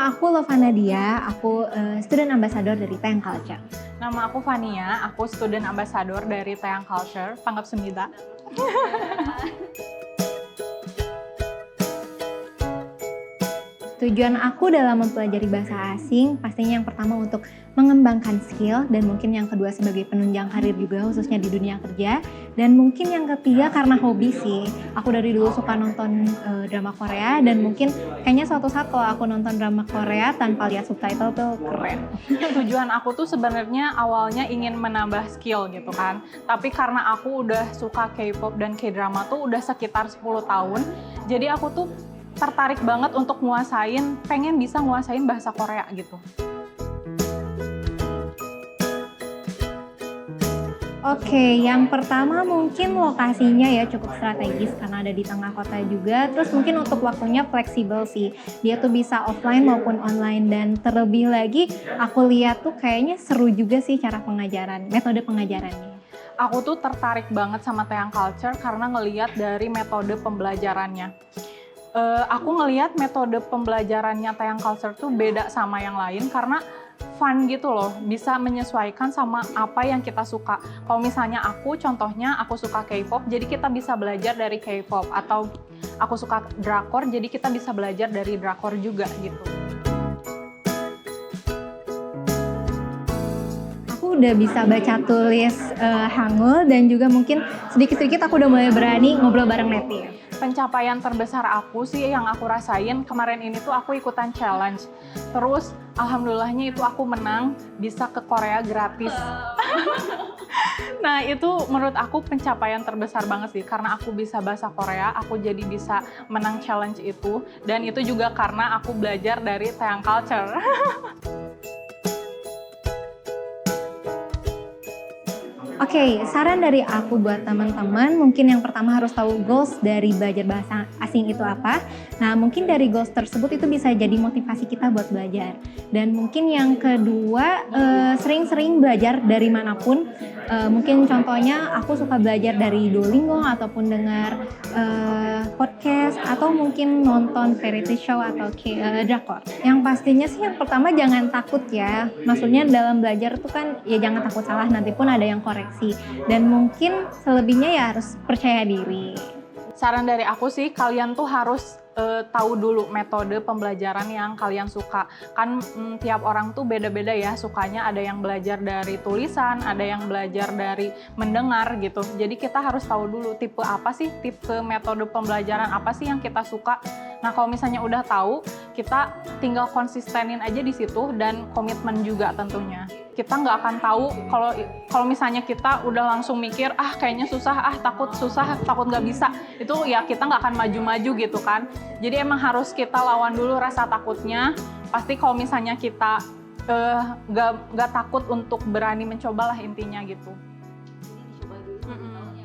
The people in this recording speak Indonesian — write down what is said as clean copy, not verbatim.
Nama aku Lovana Dia, aku student ambassador dari Taeyang Culture. Nama aku Fania, aku student ambassador dari Taeyang Culture. Panggap semida. Tujuan aku dalam mempelajari bahasa asing pastinya yang pertama untuk mengembangkan skill dan mungkin yang kedua sebagai penunjang karir juga khususnya di dunia kerja dan mungkin yang ketiga karena hobi sih. Aku dari dulu suka nonton drama Korea dan mungkin kayaknya suatu saat kalau aku nonton drama Korea tanpa lihat subtitle tuh keren. Tujuan aku tuh sebenarnya awalnya ingin menambah skill gitu kan. Tapi karena aku udah suka K-pop dan K-drama tuh udah sekitar 10 tahun. Jadi aku tuh tertarik banget untuk pengen bisa nguasain bahasa Korea gitu. Oke, yang pertama mungkin lokasinya ya cukup strategis karena ada di tengah kota juga. Terus mungkin untuk waktunya fleksibel sih. Dia tuh bisa offline maupun online dan terlebih lagi aku lihat tuh kayaknya seru juga sih cara pengajaran, metode pengajarannya. Aku tuh tertarik banget sama Taeyang Culture karena ngeliat dari metode pembelajarannya. Aku ngeliat metode pembelajarannya Taeyang Culture tuh beda sama yang lain karena fun gitu loh, bisa menyesuaikan sama apa yang kita suka. Kalau misalnya contohnya aku suka K-pop, jadi kita bisa belajar dari K-pop. Atau aku suka drakor, jadi kita bisa belajar dari drakor juga gitu. Aku udah bisa baca tulis Hangul dan juga mungkin sedikit-sedikit aku udah mulai berani ngobrol bareng native. Pencapaian terbesar aku sih yang aku rasain kemarin ini tuh aku ikutan challenge. Terus alhamdulillahnya itu aku menang, bisa ke Korea gratis. Nah itu menurut aku pencapaian terbesar banget sih karena aku bisa bahasa Korea, aku jadi bisa menang challenge itu dan itu juga karena aku belajar dari Taeyang Culture. Oke, saran dari aku buat teman-teman, mungkin yang pertama harus tahu goals dari belajar bahasa asing itu apa. Nah, mungkin dari goals tersebut itu bisa jadi motivasi kita buat belajar. Dan mungkin yang kedua, sering-sering belajar dari manapun. Mungkin contohnya aku suka belajar dari Duolingo ataupun dengar podcast atau mungkin nonton variety show atau drakor. Yang pastinya sih yang pertama jangan takut ya. Maksudnya dalam belajar tuh kan ya jangan takut salah, nanti pun ada yang koreksi. Dan mungkin selebihnya ya harus percaya diri. Saran dari aku sih kalian tuh harus tahu dulu metode pembelajaran yang kalian suka. Kan tiap orang tuh beda-beda ya sukanya, ada yang belajar dari tulisan, ada yang belajar dari mendengar gitu. Jadi kita harus tahu dulu tipe metode pembelajaran apa sih yang kita suka. Nah kalau misalnya udah tahu, kita tinggal konsistenin aja di situ dan komitmen juga tentunya. Kita nggak akan tahu kalau misalnya kita udah langsung mikir kayaknya susah, takut nggak bisa, itu ya kita nggak akan maju-maju gitu kan. Jadi emang harus kita lawan dulu rasa takutnya. Pasti kalau misalnya kita nggak takut untuk berani mencobalah intinya gitu. Jadi dicoba dulu.